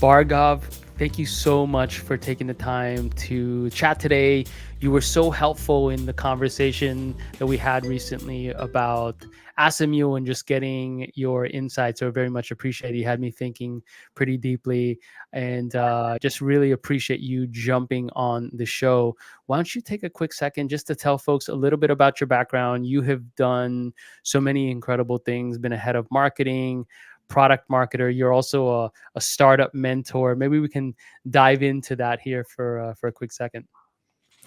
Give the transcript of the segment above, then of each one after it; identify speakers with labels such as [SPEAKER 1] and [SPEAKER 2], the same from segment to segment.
[SPEAKER 1] Bhargav, thank you so much for taking the time to chat today. You were so helpful in the conversation that we had recently about ASMU and just getting your insights. So I very much appreciate it. You had me thinking pretty deeply and just really appreciate you jumping on the show. Why don't you take a quick second just to tell folks a little bit about your background? You have done so many incredible things, been a head of marketing, product marketer. You're also a startup mentor. Maybe we can dive into that here for a quick second.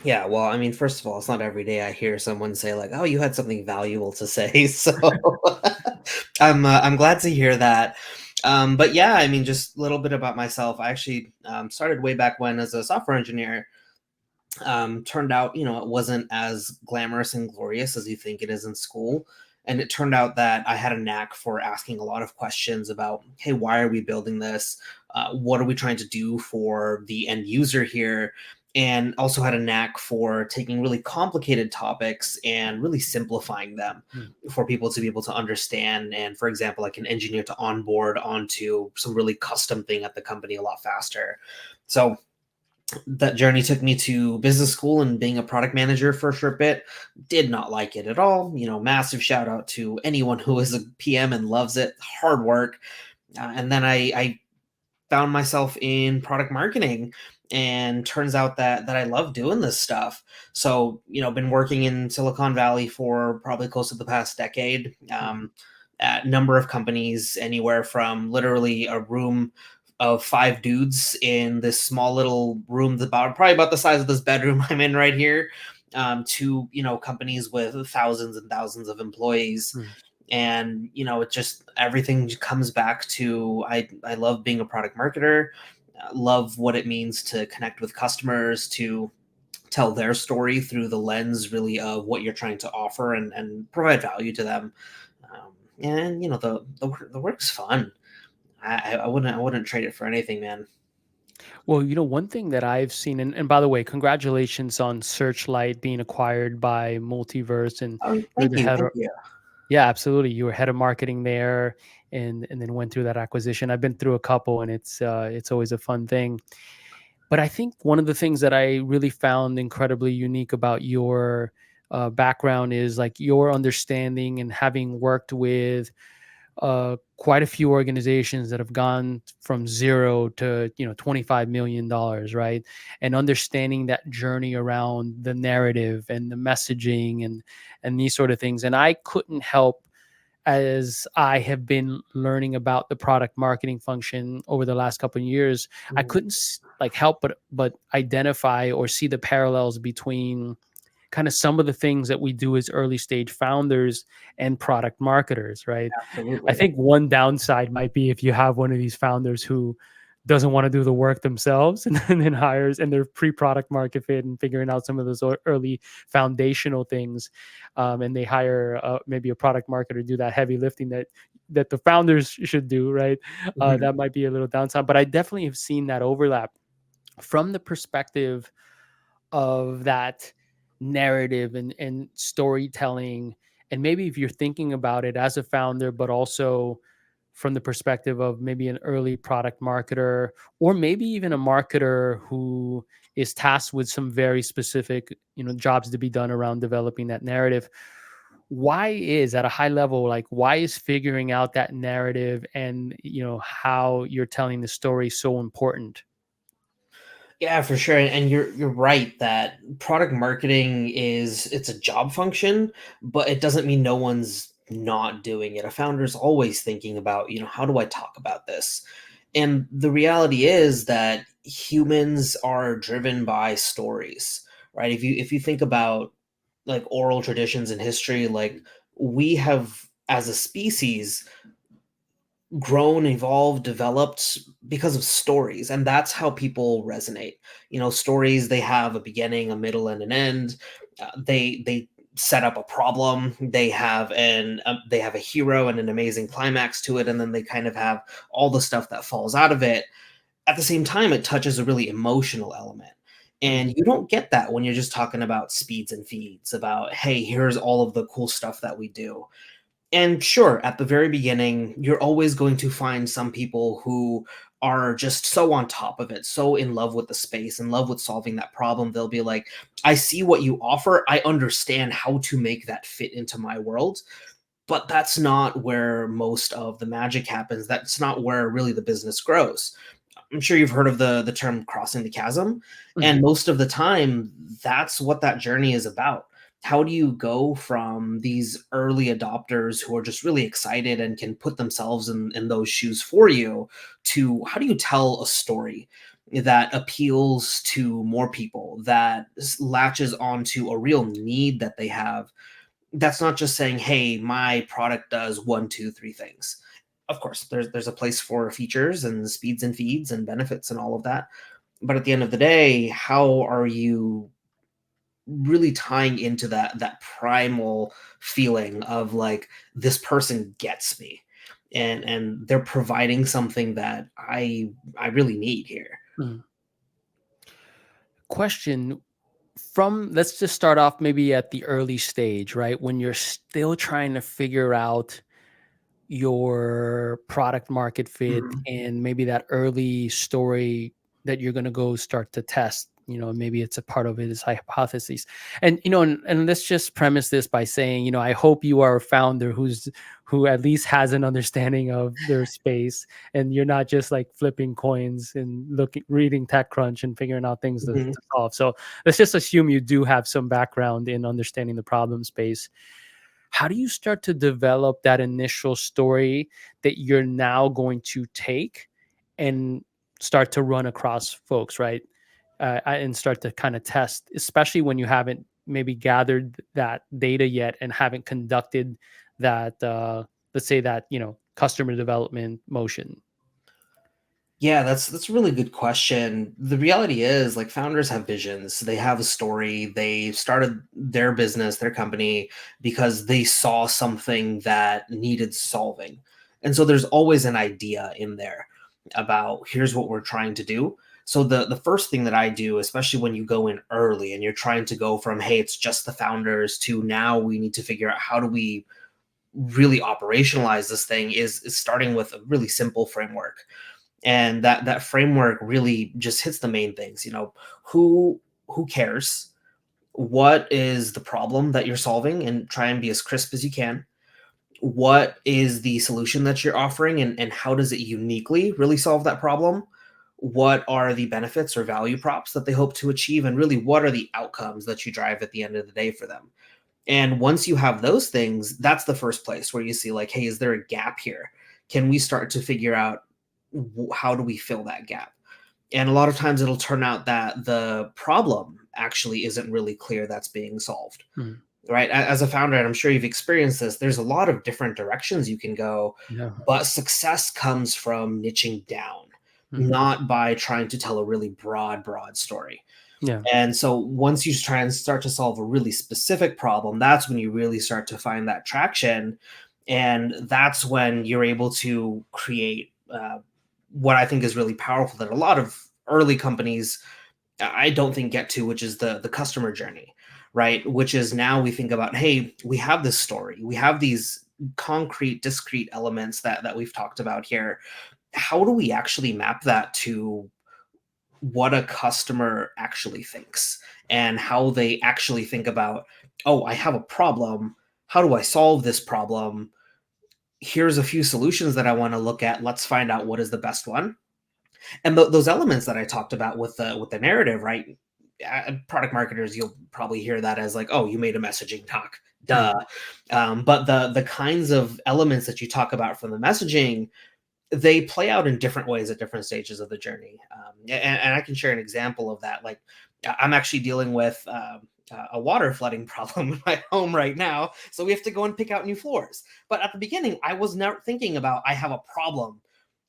[SPEAKER 2] Yeah, well, I mean, first of all, it's not every day I hear someone say like, "Oh, you had something valuable to say." So I'm glad to hear that. But yeah, I mean, just a little bit about myself. I actually started way back when as a software engineer. Turned out, it wasn't as glamorous and glorious as you think it is in school. And it turned out that I had a knack for asking a lot of questions about, hey, why are we building this? What are we trying to do for the end user here? And also had a knack for taking really complicated topics and really simplifying them
[SPEAKER 1] Mm.
[SPEAKER 2] for people to be able to understand. And for example, like an engineer to onboard onto some really custom thing at the company a lot faster. So that journey took me to business school and being a product manager for a short bit. Did not like it at all. Massive shout out to anyone who is a PM and loves it. Hard work. And then I found myself in product marketing, and turns out that I love doing this stuff. So, been working in Silicon Valley for probably close to the past decade. At a number of companies, anywhere from literally a room of five dudes in this small little room, probably about the size of this bedroom I'm in right here, to companies with thousands and thousands of employees.
[SPEAKER 1] Mm.
[SPEAKER 2] And it just, everything comes back to, I love being a product marketer. Love what it means to connect with customers, to tell their story through the lens really of what you're trying to offer, and provide value to them. And the work's fun. I wouldn't trade it for anything, man.
[SPEAKER 1] Well, one thing that I've seen, and by the way, congratulations on Searchlight being acquired by Multiverse, and
[SPEAKER 2] Oh,
[SPEAKER 1] you're
[SPEAKER 2] thank
[SPEAKER 1] the
[SPEAKER 2] you,
[SPEAKER 1] head.
[SPEAKER 2] thank you.
[SPEAKER 1] Yeah, absolutely. You were head of marketing there, and then went through that acquisition. I've been through a couple, and it's always a fun thing. But I think one of the things that I really found incredibly unique about your background is like your understanding and having worked with quite a few organizations that have gone from zero to $25 million, right? And understanding that journey around the narrative and the messaging and these sort of things. And I couldn't help, as I have been learning about the product marketing function over the last couple of years, I
[SPEAKER 2] Mhm.
[SPEAKER 1] couldn't like help but identify or see the parallels between kind of some of the things that we do as early stage founders and product marketers, right? I
[SPEAKER 2] Absolutely.
[SPEAKER 1] think one downside might be if you have one of these founders who doesn't want to do the work themselves and then hires and they're pre-product market fit and figuring out some of those early foundational things, and they hire maybe a product marketer to do that heavy lifting that the founders should do, right?
[SPEAKER 2] Mhm.
[SPEAKER 1] That might be a little downside, but I definitely have seen that overlap from the perspective of that narrative and storytelling. And maybe if you're thinking about it as a founder, but also from the perspective of maybe an early product marketer, or maybe even a marketer who is tasked with some very specific jobs to be done around developing that narrative, why is at a high level, like why is figuring out that narrative and how you're telling the story so important?
[SPEAKER 2] Yeah, for sure. And you're right that product marketing it's a job function, but it doesn't mean no one's not doing it. A founder's always thinking about, how do I talk about this? And the reality is that humans are driven by stories, right? If you think about like oral traditions in history, like we have as a species grown, evolved, developed because of stories, and that's how people resonate. Stories, they have a beginning, a middle, and an end. They set up a problem. They have a hero and an amazing climax to it, and then they kind of have all the stuff that falls out of it. At the same time, it touches a really emotional element.
[SPEAKER 1] Mm.
[SPEAKER 2] And you don't get that when you're just talking about speeds and feeds, about, hey, here's all of the cool stuff that we do. And sure, at the very beginning, you're always going to find some people who are just so on top of it, so in love with the space, in love with solving that problem. They'll be like, I see what you offer. I understand how to make that fit into my world. But that's not where most of the magic happens. That's not where really the business grows. I'm sure you've heard of the term crossing the chasm,
[SPEAKER 1] Mhm.
[SPEAKER 2] and most of the time, that's what that journey is about. How do you go from these early adopters who are just really excited and can put themselves in those shoes for you to how do you tell a story that appeals to more people, that latches onto a real need that they have, that's not just saying, "Hey, my product does 1, 2, 3 things." Of course, there's a place for features and speeds and feeds and benefits and all of that. But at the end of the day, how are you really tying into that primal feeling of like this person gets me and they're providing something that I really need here.
[SPEAKER 1] Mhm. Question from let's just start off maybe at the early stage, right? When you're still trying to figure out your product market fit
[SPEAKER 2] Mhm,
[SPEAKER 1] and maybe that early story that you're going to go start to test, maybe it's a part of it is hypotheses. And and let's just premise this by saying, I hope you are a founder who at least has an understanding of their space, and you're not just like flipping coins and looking reading TechCrunch and figuring out things
[SPEAKER 2] mhm.
[SPEAKER 1] to solve. So let's just assume you do have some background in understanding the problem space. How do you start to develop that initial story that you're now going to take and start to run across folks, right? And start to kind of test, especially when you haven't maybe gathered that data yet and haven't conducted that, let's say that, customer development motion.
[SPEAKER 2] Yeah, that's a really good question. The reality is, like, founders have visions. They have a story. They started their business, their company, because they saw something that needed solving. And so there's always an idea in there about here's what we're trying to do. So the first thing that I do, especially when you go in early and you're trying to go from, hey, it's just the founders to now we need to figure out how do we really operationalize this thing, is starting with a really simple framework, and that framework really just hits the main things. Who cares, what is the problem that you're solving, and try and be as crisp as you can. What is the solution that you're offering, and how does it uniquely really solve that problem? What are the benefits or value props that they hope to achieve, and really what are the outcomes that you drive at the end of the day for them? And once you have those things, that's the first place where you see, like, hey, is there a gap here? Can we start to figure out how do we fill that gap? And a lot of times it'll turn out that the problem actually isn't really clear that's being solved,
[SPEAKER 1] Mhm.
[SPEAKER 2] right? As a founder, and I'm sure you've experienced this, there's a lot of different directions you can go,
[SPEAKER 1] Yeah.
[SPEAKER 2] but success comes from niching down,
[SPEAKER 1] Mhm.
[SPEAKER 2] not by trying to tell a really broad story.
[SPEAKER 1] Yeah.
[SPEAKER 2] And so once you try and start to solve a really specific problem, that's when you really start to find that traction. And that's when you're able to create what I think is really powerful that a lot of early companies I don't think get to, which is the customer journey, right? Which is now we think about, hey, we have this story, we have these concrete, discrete elements that we've talked about here. How do we actually map that to what a customer actually thinks and how they actually think about, oh, I have a problem. How do I solve this problem? Here's a few solutions that I want to look at. Let's find out what is the best one. And those elements that I talked about with the narrative, right? Product marketers, you'll probably hear that as like, oh, you made a messaging talk, duh.
[SPEAKER 1] Mhm.
[SPEAKER 2] But the kinds of elements that you talk about from the messaging, they play out in different ways at different stages of the journey. And I can share an example of that. Like, I'm actually dealing with a water flooding problem in my home right now. So we have to go and pick out new floors. But at the beginning, I was never thinking about I have a problem,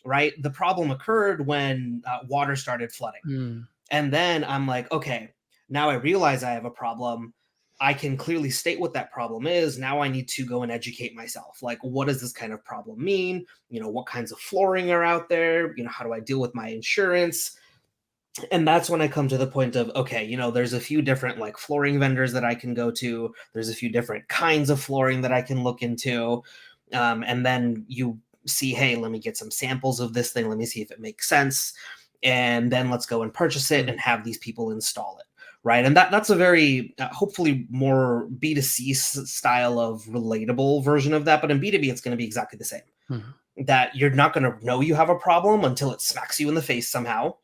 [SPEAKER 2] right? The problem occurred when water started flooding.
[SPEAKER 1] Mm.
[SPEAKER 2] And then I'm like, okay, now I realize I have a problem. I can clearly state what that problem is. Now I need to go and educate myself. Like, what does this kind of problem mean? What kinds of flooring are out there? How do I deal with my insurance? And that's when I come to the point of, okay, there's a few different like flooring vendors that I can go to. There's a few different kinds of flooring that I can look into. And then you see, hey, let me get some samples of this thing. Let me see if it makes sense. And then let's go and purchase it
[SPEAKER 1] Mm,
[SPEAKER 2] and have these people install it. Right. And that's a very, hopefully more B2C style of relatable version of that. But in B2B, it's going to be exactly the same.
[SPEAKER 1] mhm,
[SPEAKER 2] That you're not going to know you have a problem until it smacks you in the face somehow.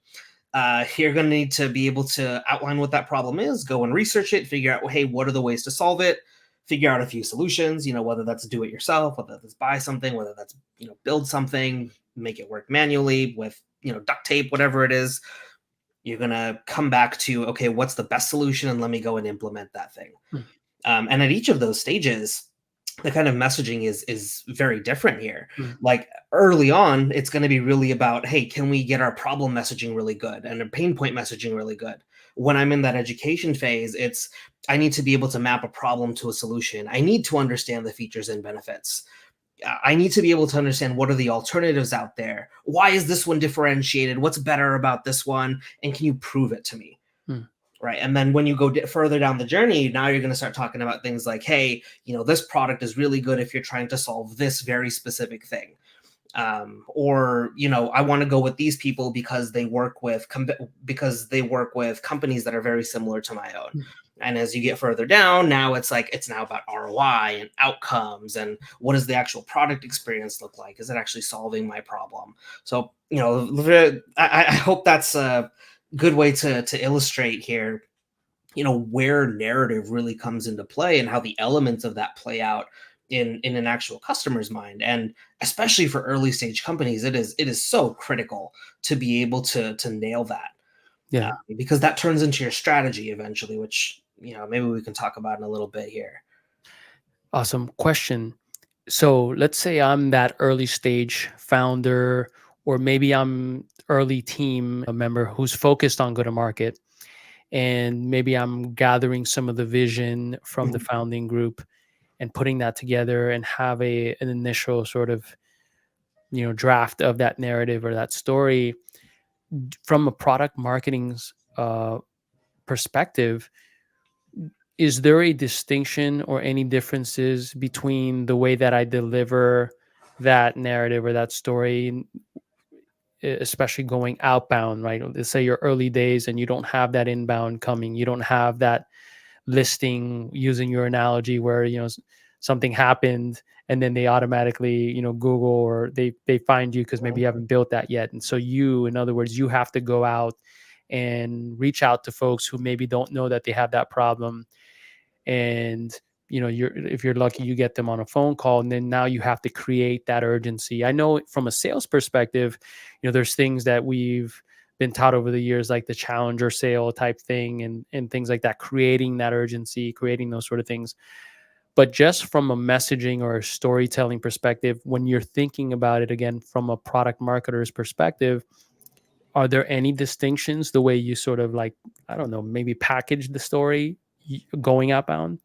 [SPEAKER 2] You're going to need to be able to outline what that problem is, go and research it, figure out, well, hey, what are the ways to solve it, figure out a few solutions, whether that's do it yourself, whether that's buy something, whether that's, build something, make it work manually with, duct tape, whatever it is. You're going to come back to, okay, what's the best solution? And let me go and implement that thing.
[SPEAKER 1] mm,
[SPEAKER 2] And at each of those stages, the kind of messaging is very different here.
[SPEAKER 1] mm,
[SPEAKER 2] Like early on, it's going to be really about, hey, can we get our problem messaging really good and a pain point messaging really good? When I'm in that education phase, it's I need to be able to map a problem to a solution. I need to understand the features and benefits. I need to be able to understand what are the alternatives out there. Why is this one differentiated? What's better about this one? And can you prove it to me?
[SPEAKER 1] mm,
[SPEAKER 2] Right. And then when you go further down the journey, now you're going to start talking about things like, hey, this product is really good if you're trying to solve this very specific thing. Or, I want to go with these people because they work with companies that are very similar to my own.
[SPEAKER 1] mm.
[SPEAKER 2] And as you get further down, now it's now about ROI and outcomes and what does the actual product experience look like? Is it actually solving my problem? So, I hope that's a good way to illustrate here, where narrative really comes into play and how the elements of that play out in an actual customer's mind. And especially for early stage companies, it is so critical to be able to nail that,
[SPEAKER 1] Yeah.
[SPEAKER 2] because that turns into your strategy eventually, which maybe we can talk about in a little bit here.
[SPEAKER 1] Awesome question. So let's say I'm that early stage founder, or maybe I'm early team member who's focused on go to market, and maybe I'm gathering some of the vision from the
[SPEAKER 2] Mhm.
[SPEAKER 1] founding group and putting that together and have an initial sort of draft of that narrative or that story. From a product marketing's perspective, is there a distinction or any differences between the way that I deliver that narrative or that story, especially going outbound, right? Let's say your early days and you don't have that inbound coming, you don't have that listing, using your analogy where something happened and then they automatically Google, or they find you because maybe
[SPEAKER 2] Mhm.
[SPEAKER 1] you haven't built that yet. And so you, in other words, you have to go out and reach out to folks who maybe don't know that they have that problem. And if you're lucky, you get them on a phone call, and then now you have to create that urgency. I know from a sales perspective, there's things that we've been taught over the years, like the challenger sale type thing, and things like that, creating that urgency, creating those sort of things. But just from a messaging or a storytelling perspective, when you're thinking about it again from a product marketer's perspective, are there any distinctions the way you sort of, like, I don't know, maybe package the story going outbound?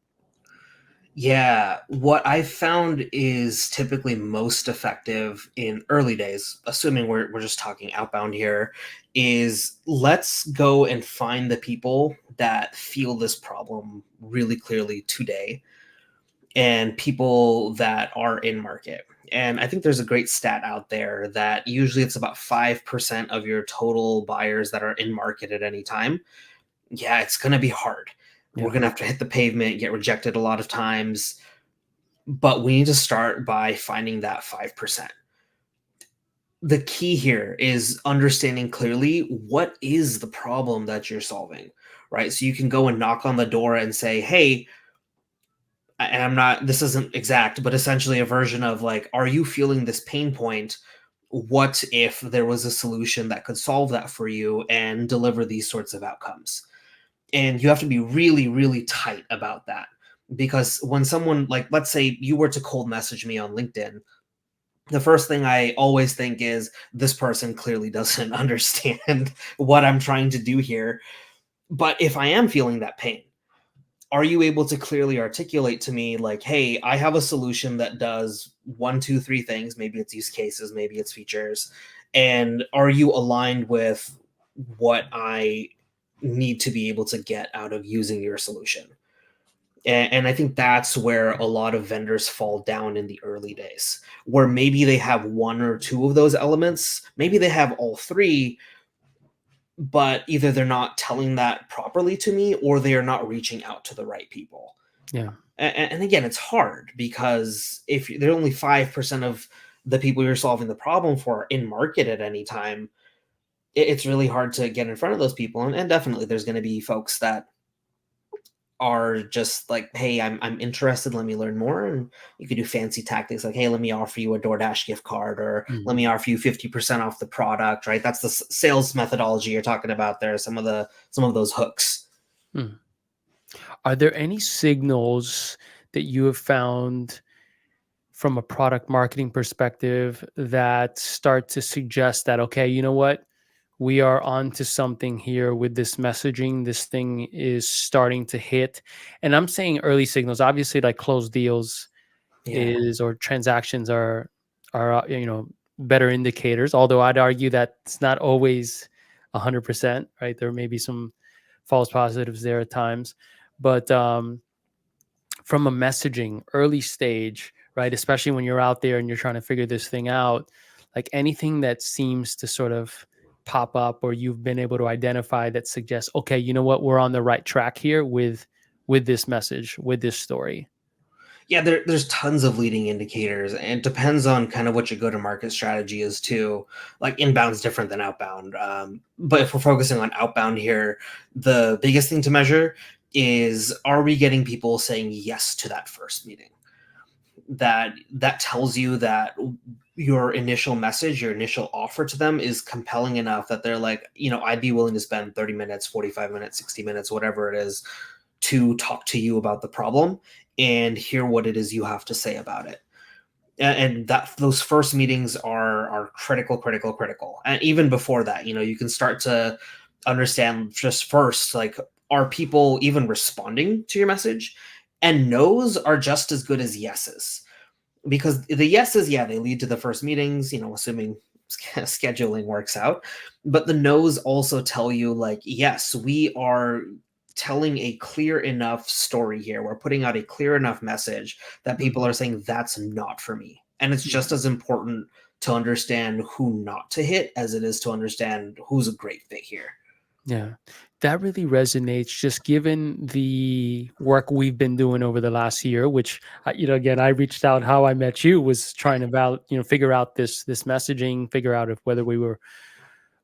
[SPEAKER 2] Yeah, what I found is typically most effective in early days, assuming we're just talking outbound here, is let's go and find the people that feel this problem really clearly today and people that are in market. And I think there's a great stat out there that usually it's about 5% of your total buyers that are in market at any time. Yeah, it's going to be hard. We're
[SPEAKER 1] Yeah.
[SPEAKER 2] going to have to hit the pavement, get rejected a lot of times, but we need to start by finding that 5%. The key here is understanding clearly what is the problem that you're solving, right? So you can go and knock on the door and say, hey, and I'm not, this isn't exact, but essentially a version of like, are you feeling this pain point? What if there was a solution that could solve that for you and deliver these sorts of outcomes? And you have to be really, really tight about that. Because when someone, like, let's say you were to cold message me on LinkedIn, the first thing I always think is this person clearly doesn't understand what I'm trying to do here. But if I am feeling that pain, are you able to clearly articulate to me, like, hey, I have a solution that does one, two, three things? Maybe it's use cases, maybe it's features. And are you aligned with what I need to be able to get out of using your solution. And I think that's where a lot of vendors fall down in the early days, where maybe they have one or two of those elements, maybe they have all three, but either they're not telling that properly to me or they are not reaching out to the right people.
[SPEAKER 1] Yeah.
[SPEAKER 2] And again, it's hard because if they're only 5% of the people you're solving the problem for in market at any time, it's really hard to get in front of those people. And definitely there's going to be folks that are just like, hey, I'm interested, let me learn more. And you could do fancy tactics like, hey, let me offer you a DoorDash gift card, or let
[SPEAKER 1] Mhm.
[SPEAKER 2] me offer you 50% off the product, right? That's the sales methodology you're talking about there, some of those hooks.
[SPEAKER 1] Mm. Are there any signals that you have found from a product marketing perspective that start to suggest that, okay, you know what? We are on to something here with this messaging. This thing is starting to hit. And I'm saying early signals, obviously, like closed deals
[SPEAKER 2] Yeah.
[SPEAKER 1] is or transactions are better indicators. Although I'd argue that it's not always 100%, right? There may be some false positives there at times, but from a messaging early stage, right? Especially when you're out there and you're trying to figure this thing out, like anything that seems to sort of pop up or you've been able to identify that suggests, okay, you know what, we're on the right track here with this message, with this story.
[SPEAKER 2] Yeah, there's tons of leading indicators, and it depends on kind of what your go-to-market strategy is too. Like inbound's different than outbound, but if we're focusing on outbound here, the biggest thing to measure is, are we getting people saying yes to that first meeting? That tells you that your initial message, your initial offer to them is compelling enough that they're like, I'd be willing to spend 30 minutes, 45 minutes, 60 minutes, whatever it is, to talk to you about the problem and hear what it is you have to say about it. And that those first meetings are critical, critical, critical. And even before that, you can start to understand just first, like, are people even responding to your message? And no's are just as good as yeses, because the yeses, yeah, they lead to the first meetings, assuming scheduling works out. But the no's also tell you, like, yes, we are telling a clear enough story here. We're putting out a clear enough message that people
[SPEAKER 1] Mhm.
[SPEAKER 2] are saying that's not for me. And it's
[SPEAKER 1] Yeah.
[SPEAKER 2] just as important to understand who not to hit as it is to understand who's a great fit here.
[SPEAKER 1] Yeah, that really resonates just given the work we've been doing over the last year, which, again, I reached out, how I met you was trying to figure out this messaging, figure out if whether we were,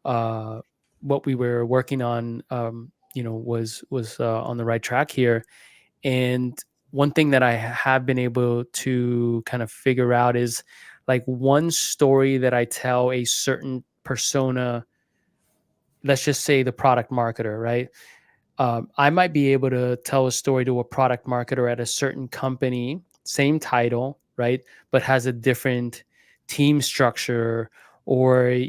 [SPEAKER 1] uh, what we were working on, was on the right track here. And one thing that I have been able to kind of figure out is like one story that I tell a certain persona, let's just say the product marketer, right? I might be able to tell a story to a product marketer at a certain company, same title, right? But has a different team structure or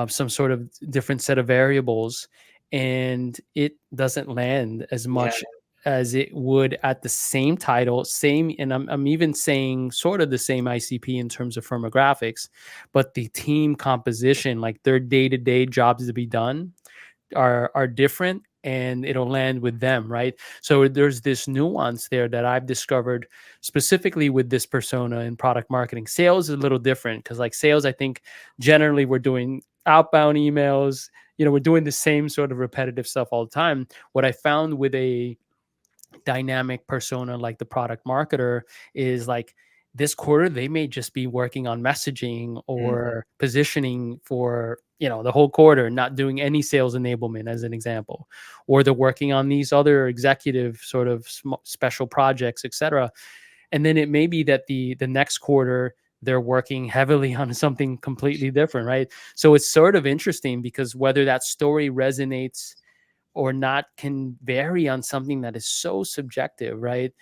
[SPEAKER 1] some sort of different set of variables. And it doesn't land as
[SPEAKER 2] Yeah.
[SPEAKER 1] much as it would at the same title, same, and I'm even saying sort of the same ICP in terms of firmographics, but the team composition, like their day-to-day jobs to be done, are different and it'll land with them, right? So there's this nuance there that I've discovered specifically with this persona in product marketing. Sales is a little different because like sales, I think generally we're doing outbound emails, we're doing the same sort of repetitive stuff all the time. What I found with a dynamic persona like the product marketer is like this quarter they may just be working on messaging
[SPEAKER 2] Mm.
[SPEAKER 1] or positioning for the whole quarter, not doing any sales enablement as an example, or they're working on these other executive sort of special projects, etc. And then it may be that the next quarter they're working heavily on something completely different, right? So it's sort of interesting because whether that story resonates or not can vary on something that is so subjective, right?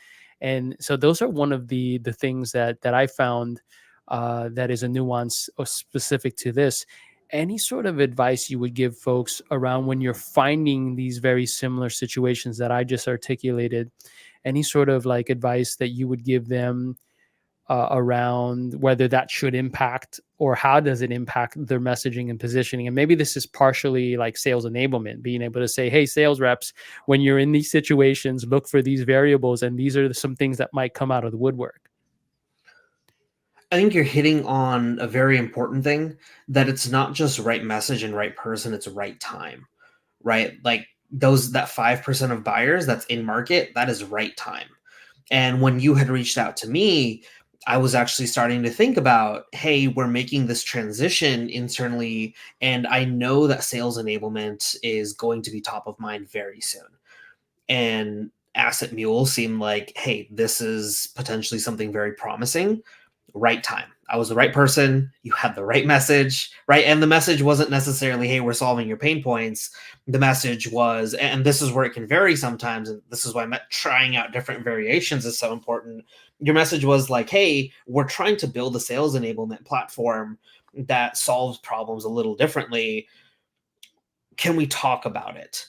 [SPEAKER 1] And so those are one of the things that I found, that is a nuance or specific to this. Any sort of advice you would give folks around when you're finding these very similar situations that I just articulated? Any sort of like advice that you would give them around whether that should impact, or how does it impact their messaging and positioning. And maybe this is partially like sales enablement, being able to say, hey, sales reps, when you're in these situations, look for these variables, and these are some things that might come out of the woodwork.
[SPEAKER 2] I think you're hitting on a very important thing, that it's not just right message and right person, it's right time, right? Like that 5% of buyers that's in market, that is right time. And when you had reached out to me, I was actually starting to think about, hey, we're making this transition internally, and I know that sales enablement is going to be top of mind very soon. And Asset Mule seemed like, hey, this is potentially something very promising. Right time. I was the right person. You had the right message, right? And the message wasn't necessarily, hey, we're solving your pain points. The message was, and this is where it can vary sometimes, and this is why trying out different variations is so important. Your message was like, hey, we're trying to build a sales enablement platform that solves problems a little differently. Can we talk about it?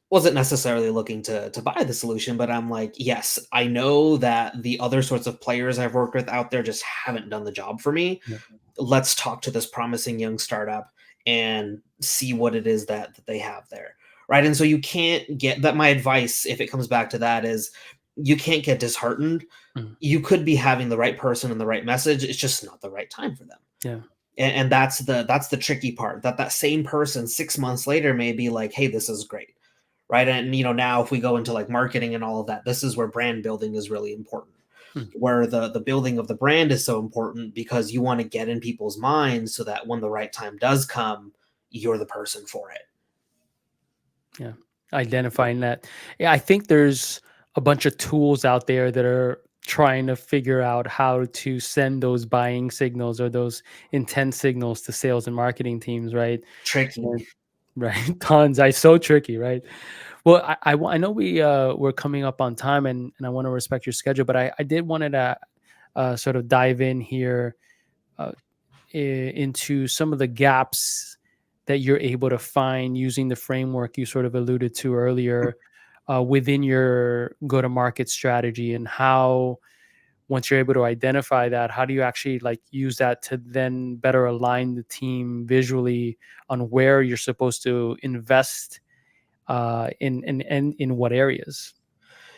[SPEAKER 2] Wasn't necessarily looking to buy the solution, but I'm like, yes, I know that the other sorts of players I've worked with out there just haven't done the job for me.
[SPEAKER 1] Yeah.
[SPEAKER 2] Let's talk to this promising young startup and see what it is that they have there. Right. And so you can't get that. My advice, if it comes back to that, is you can't get disheartened.
[SPEAKER 1] Mm.
[SPEAKER 2] You could be having the right person and the right message. It's just not the right time for them.
[SPEAKER 1] Yeah.
[SPEAKER 2] And that's the tricky part, that same person 6 months later may be like, hey, this is great. Right. And, now if we go into like marketing and all of that, this is where brand building is really important,
[SPEAKER 1] Mm.
[SPEAKER 2] where the building of the brand is so important, because you want to get in people's minds so that when the right time does come, you're the person for it.
[SPEAKER 1] Yeah. Identifying that. Yeah, I think there's a bunch of tools out there that are trying to figure out how to send those buying signals or those intent signals to sales and marketing teams, right?
[SPEAKER 2] Tricky.
[SPEAKER 1] And- right. Tons. I so tricky, right? Well, I know we're coming up on time, and I want to respect your schedule, but I did wanted to sort of dive in here uh, into some of the gaps that you're able to find using the framework you sort of alluded to earlier within your go to market strategy, and how, once you're able to identify that, how do you actually like use that to then better align the team visually on where you're supposed to invest in what areas?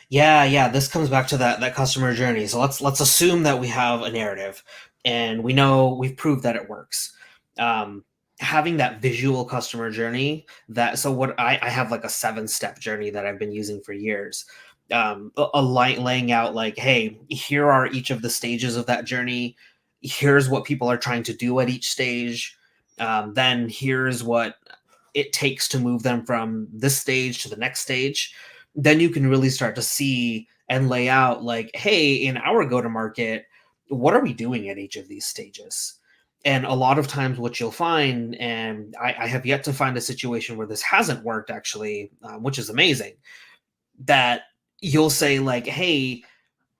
[SPEAKER 2] Yeah. This comes back to that customer journey. So let's assume that we have a narrative, and we know we've proved that it works. Um, Having that visual customer journey, what I have like a 7-step journey that I've been using for years. Laying out like, hey, here are each of the stages of that journey. Here's what people are trying to do at each stage. Then here's what it takes to move them from this stage to the next stage. Then you can really start to see and lay out like, hey, in our go to market, what are we doing at each of these stages? And a lot of times, what you'll find, and I have yet to find a situation where this hasn't worked actually, which is amazing, that you'll say, like, hey,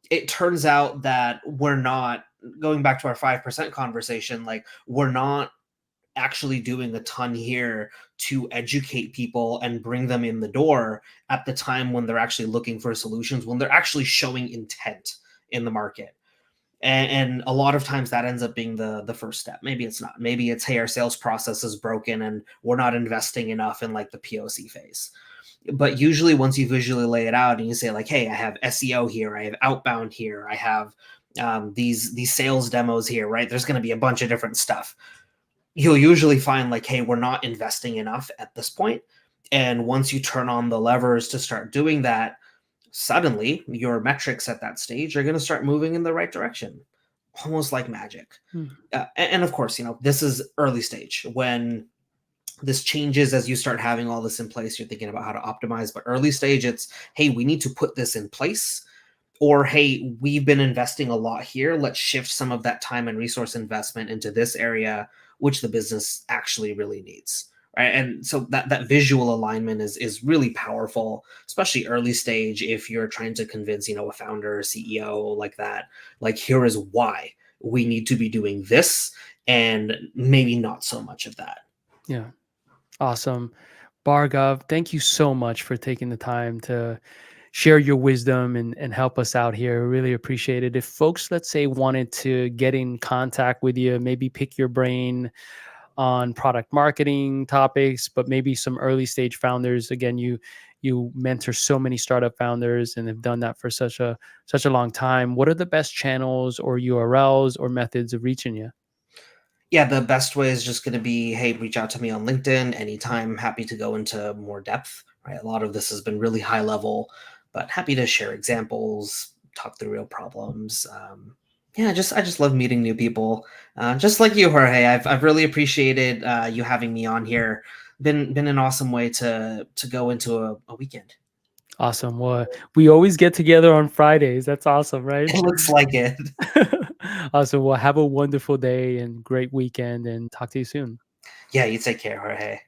[SPEAKER 2] it turns out that we're not going back to our 5% conversation, like, we're not actually doing a ton here to educate people and bring them in the door at the time when they're actually looking for solutions, when they're actually showing intent in the market. And a lot of times that ends up being the first step. Maybe it's not. Maybe it's, hey, our sales process is broken and we're not investing enough in like the POC phase. But usually once you visually lay it out and you say like, hey, I have SEO here, I have outbound here, I have these sales demos here, right? There's going to be a bunch of different stuff. You'll usually find like, hey, we're not investing enough at this point. And once you turn on the levers to start doing that, suddenly your metrics at that stage are going to start moving in the right direction, almost like magic.
[SPEAKER 1] Hmm.
[SPEAKER 2] And of course, this is early stage. When this changes as you start having all this in place, you're thinking about how to optimize. But early stage, it's, hey, we need to put this in place. Or, hey, we've been investing a lot here. Let's shift some of that time and resource investment into this area, which the business actually really needs. Right. And so that visual alignment is really powerful, especially early stage, if you're trying to convince, a founder or CEO like that, like, here is why we need to be doing this, and maybe not so much of that.
[SPEAKER 1] Yeah. Awesome. Bhargav, thank you so much for taking the time to share your wisdom and help us out here. Really appreciate it. If folks, let's say, wanted to get in contact with you, maybe pick your brain on product marketing topics, but maybe some early stage founders. Again, you mentor so many startup founders and have done that for such a long time. What are the best channels or URLs or methods of reaching you?
[SPEAKER 2] Yeah, the best way is just going to be, hey, reach out to me on LinkedIn anytime. Happy to go into more depth. Right, a lot of this has been really high level, but happy to share examples, talk through real problems. Yeah, just I just love meeting new people, just like you, Jorge. I've really appreciated you having me on here. Been an awesome way to go into a weekend.
[SPEAKER 1] Awesome. Well, we always get together on Fridays. That's awesome, right?
[SPEAKER 2] It looks like it.
[SPEAKER 1] Awesome. Well, have a wonderful day and great weekend, and talk to you soon.
[SPEAKER 2] Yeah, you take care, Jorge.